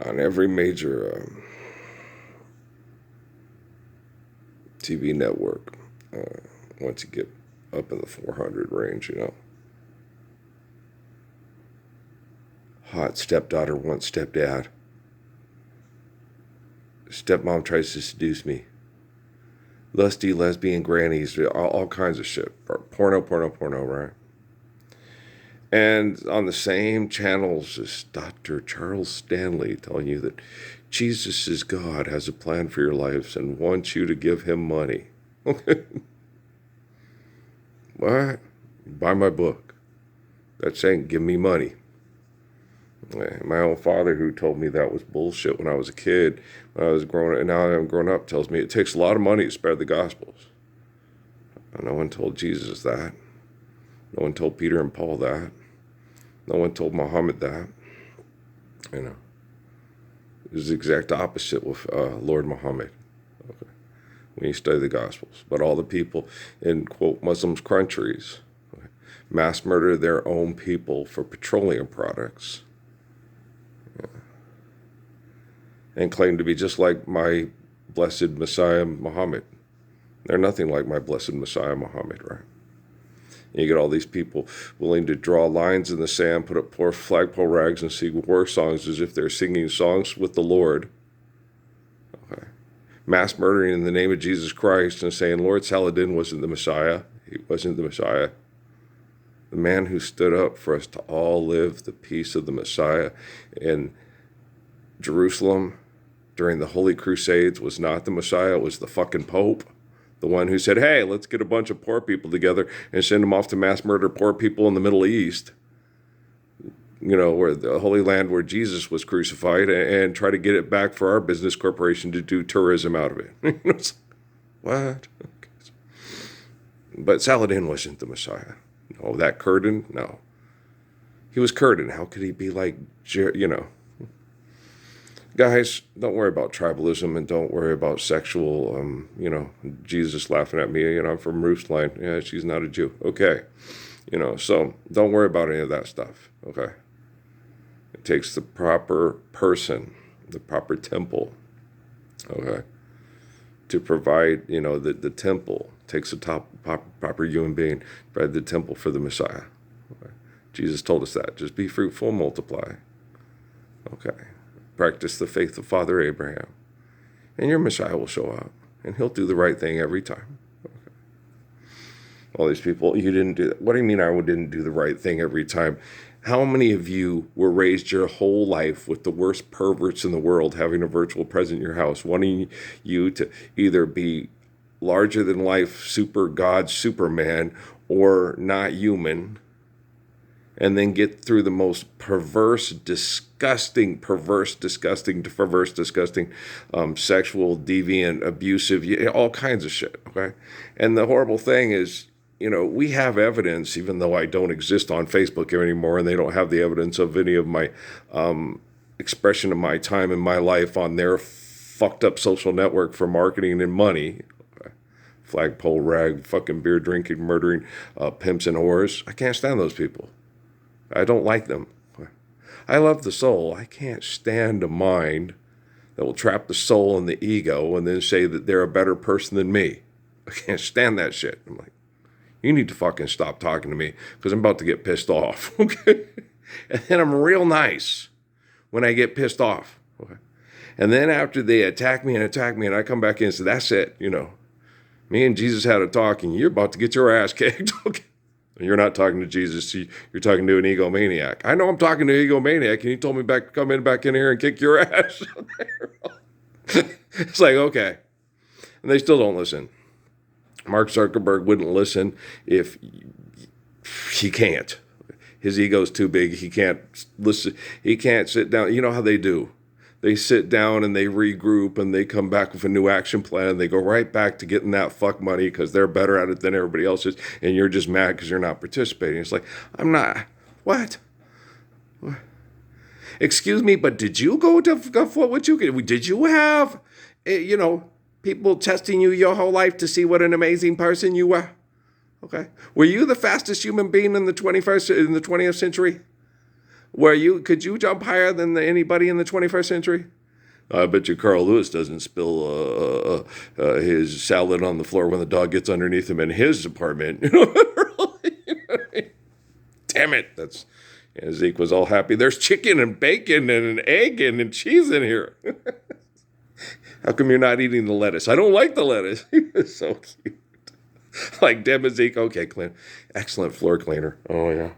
on every major TV network, once you get up in the 400 range, hot stepdaughter wants stepdad. Stepmom tries to seduce me. Lusty lesbian grannies, all kinds of shit. Porno, right? And on the same channels as Dr. Charles Stanley telling you that Jesus is God, has a plan for your lives, and wants you to give him money. What? Buy my book. That's saying, give me money. My own father, who told me that was bullshit when I was a kid, when I was growing up, and now I'm grown up, tells me it takes a lot of money to spread the Gospels. No one told Jesus that. No one told Peter and Paul that. No one told Muhammad that. It was the exact opposite with Lord Muhammad. Okay. When you study the Gospels. But all the people in, quote, Muslim countries mass murder their own people for petroleum products. And claim to be just like my blessed Messiah Muhammad. They're nothing like my blessed Messiah Muhammad, right? And you get all these people willing to draw lines in the sand, put up poor flagpole rags, and sing war songs as if they're singing songs with the Lord. Okay. Mass murdering in the name of Jesus Christ and saying Lord Saladin wasn't the Messiah. He wasn't the Messiah. The man who stood up for us to all live the peace of the Messiah in Jerusalem during the Holy Crusades was not the Messiah, it was the fucking Pope. The one who said, hey, let's get a bunch of poor people together and send them off to mass murder poor people in the Middle East, where the Holy Land where Jesus was crucified, and try to get it back for our business corporation to do tourism out of it. What? But Saladin wasn't the Messiah. No, that Kurdan? No. He was Kurdan. How could he be like, Guys, don't worry about tribalism and don't worry about sexual, Jesus laughing at me, I'm from Roostline. Yeah, she's not a Jew. Okay. So don't worry about any of that stuff. Okay. It takes the proper person, the proper temple, okay, to provide, the temple takes a proper human being, provide the temple for the Messiah. Okay. Jesus told us that. Just be fruitful, multiply. Okay. Practice the faith of Father Abraham. And your Messiah will show up. And he'll do the right thing every time. Okay. All these people, you didn't do that. What do you mean I didn't do the right thing every time? How many of you were raised your whole life with the worst perverts in the world having a virtual present in your house, wanting you to either be larger than life, super God, Superman, or not human, and then get through the most perverse, disgusting, sexual, deviant, abusive, all kinds of shit, okay? And the horrible thing is, we have evidence, even though I don't exist on Facebook anymore, and they don't have the evidence of any of my expression of my time in my life on their fucked up social network for marketing and money. Flagpole rag, fucking beer drinking, murdering pimps and whores. I can't stand those people. I don't like them. I love the soul. I can't stand a mind that will trap the soul in the ego and then say that they're a better person than me. I can't stand that shit. I'm like, you need to fucking stop talking to me because I'm about to get pissed off. Okay? And then I'm real nice when I get pissed off. Okay? And then after they attack me and I come back in and say, that's it, Me and Jesus had a talk and you're about to get your ass kicked. Okay? You're not talking to Jesus. You're talking to an egomaniac. I know I'm talking to an egomaniac, and he told me come back in here and kick your ass. It's like, okay. And they still don't listen. Mark Zuckerberg wouldn't listen if he can't. His ego's too big. He can't listen. He can't sit down. You know how they do. They sit down and they regroup and they come back with a new action plan and they go right back to getting that fuck money because they're better at it than everybody else is, and you're just mad because you're not participating. It's like, I'm not. What? Excuse me, but did you go to what you get? Did you have, people testing you your whole life to see what an amazing person you were? Okay. Were you the fastest human being in the 20th century? Could you jump higher than anybody in the 21st century? I bet you Carl Lewis doesn't spill his salad on the floor when the dog gets underneath him in his apartment. Damn it! Zeke was all happy. There's chicken and bacon and an egg and cheese in here. How come you're not eating the lettuce? I don't like the lettuce. He was so cute. Like Deb and Zeke. Okay, clean. Excellent floor cleaner. Oh yeah.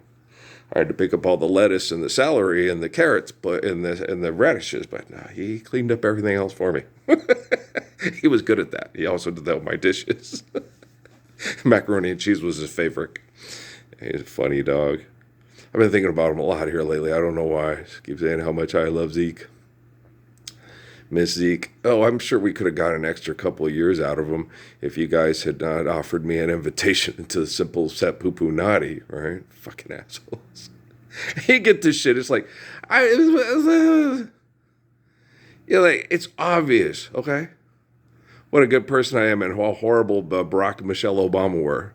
I had to pick up all the lettuce and the celery and the carrots, and the radishes. But no, he cleaned up everything else for me. He was good at that. He also did that with my dishes. Macaroni and cheese was his favorite. He's a funny dog. I've been thinking about him a lot here lately. I don't know why. I just keep saying how much I love Zeke. Miss Zeke. Oh, I'm sure we could have got an extra couple of years out of him if you guys had not offered me an invitation to the Simple Set Poo Poo Naughty, right? Fucking assholes. You get this shit. It's like, it's obvious, okay? What a good person I am and how horrible Barack and Michelle Obama were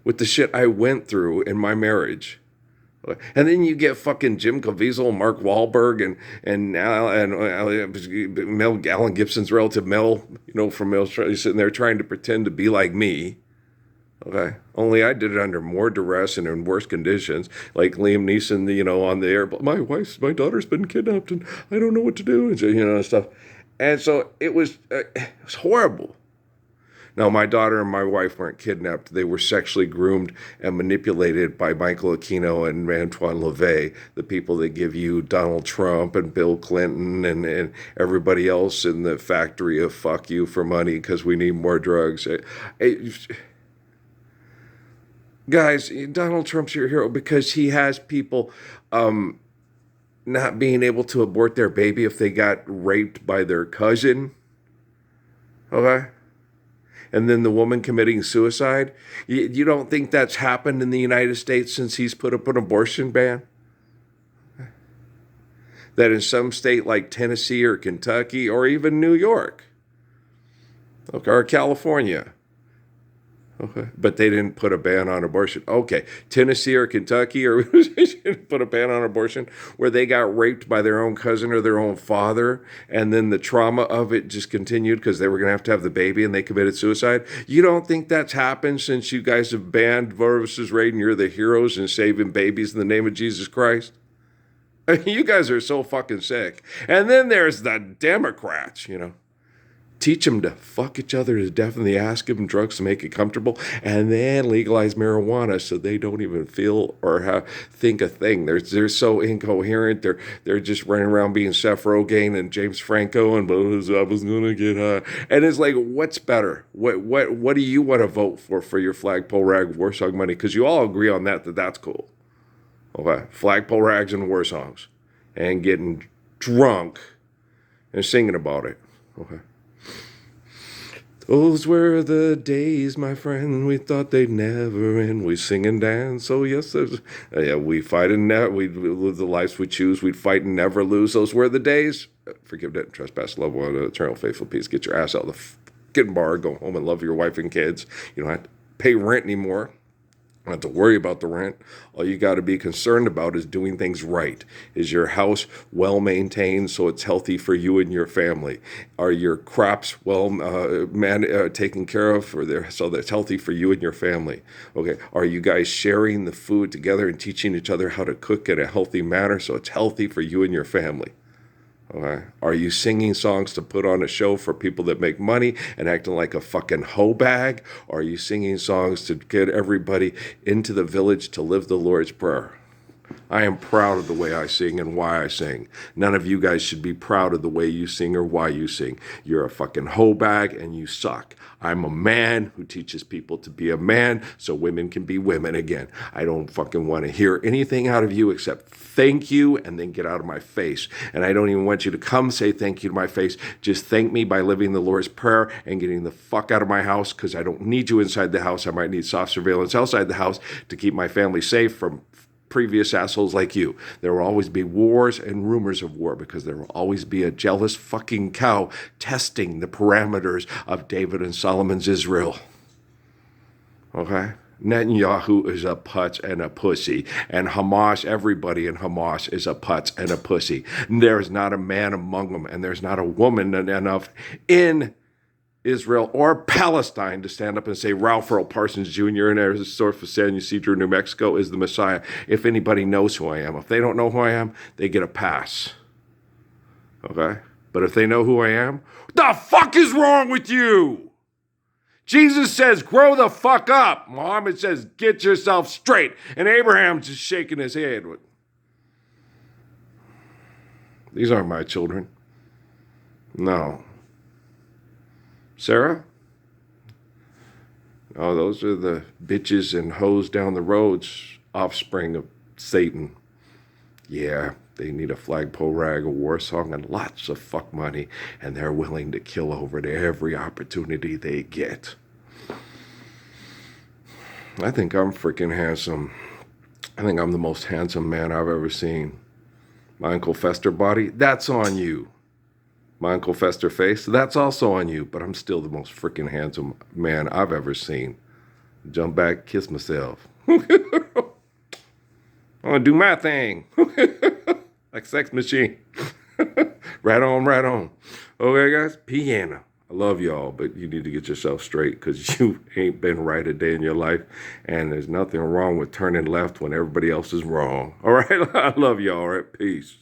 with the shit I went through in my marriage. And then you get fucking Jim Caviezel, Mark Wahlberg, and Mel Alan Gibson's relative Mel, from Australia, sitting there trying to pretend to be like me. Okay, only I did it under more duress and in worse conditions, like Liam Neeson, on the air. My daughter's been kidnapped, and I don't know what to do, and stuff. And so it was horrible. Now, my daughter and my wife weren't kidnapped. They were sexually groomed and manipulated by Michael Aquino and Antoine LaVey, the people that give you Donald Trump and Bill Clinton and everybody else in the factory of fuck you for money because we need more drugs. Guys, Donald Trump's your hero because he has people not being able to abort their baby if they got raped by their cousin. Okay? And then the woman committing suicide. You don't think that's happened in the United States since he's put up an abortion ban? That in some state like Tennessee or Kentucky or even New York, okay, or California, okay, but they didn't put a ban on abortion. Okay, Tennessee or Kentucky or put a ban on abortion where they got raped by their own cousin or their own father, and then the trauma of it just continued because they were going to have the baby and they committed suicide. You don't think that's happened since you guys have banned Roe vs. Wade and you're the heroes in saving babies in the name of Jesus Christ? I mean, you guys are so fucking sick. And then there's the Democrats, Teach them to fuck each other to death in the ass, give them drugs to make it comfortable, and then legalize marijuana so they don't even feel or think a thing. They're so incoherent. They're just running around being Seth Rogen and James Franco and I was gonna get high. And it's like, what's better? What do you want to vote for your flagpole rag war song money? Because you all agree on that's cool. Okay, flagpole rags and war songs, and getting drunk and singing about it. Okay. Those were the days, my friend, we thought they'd never end. We sing and dance, oh yes, we fight and we live the lives we choose. We'd fight and never lose. Those were the days. Forgive debt and trespass, love one, eternal faithful peace. Get your ass out of the fucking bar, go home and love your wife and kids. You don't have to pay rent anymore. You don't have to worry about the rent. All you got to be concerned about is doing things right. Is your house well maintained so it's healthy for you and your family? Are your crops well taken care of so that it's healthy for you and your family? Okay. Are you guys sharing the food together and teaching each other how to cook in a healthy manner so it's healthy for you and your family? Okay. Are you singing songs to put on a show for people that make money and acting like a fucking hoe bag? Or are you singing songs to get everybody into the village to live the Lord's Prayer? I am proud of the way I sing and why I sing. None of you guys should be proud of the way you sing or why you sing. You're a fucking hoe bag and you suck. I'm a man who teaches people to be a man so women can be women again. I don't fucking want to hear anything out of you except thank you and then get out of my face. And I don't even want you to come say thank you to my face. Just thank me by living the Lord's Prayer and getting the fuck out of my house because I don't need you inside the house. I might need soft surveillance outside the house to keep my family safe from previous assholes like you. There will always be wars and rumors of war because there will always be a jealous fucking cow testing the parameters of David and Solomon's Israel. Okay? Netanyahu is a putz and a pussy. And Hamas, everybody in Hamas is a putz and a pussy. And there's not a man among them, and there's not a woman enough in Israel or Palestine to stand up and say Ralph Earl Parsons Jr. in Arizona, San Ysidro, New Mexico is the Messiah. If anybody knows who I am. If they don't know who I am, they get a pass. Okay? But if they know who I am, what the fuck is wrong with you? Jesus says, grow the fuck up. Muhammad says, get yourself straight. And Abraham's just shaking his head. These aren't my children. No. Sarah? Oh, those are the bitches and hoes down the road's offspring of Satan. Yeah, they need a flagpole rag, a war song, and lots of fuck money, and they're willing to kill over it every opportunity they get. I think I'm freaking handsome. I think I'm the most handsome man I've ever seen. My Uncle Fester body, that's on you. My Uncle Fester face, that's also on you, but I'm still the most freaking handsome man I've ever seen. Jump back, kiss myself. I'm gonna do my thing. Like Sex Machine. Right on, right on. Okay, guys, piano. I love y'all, but you need to get yourself straight because you ain't been right a day in your life, and there's nothing wrong with turning left when everybody else is wrong. All right, I love y'all. All right, peace.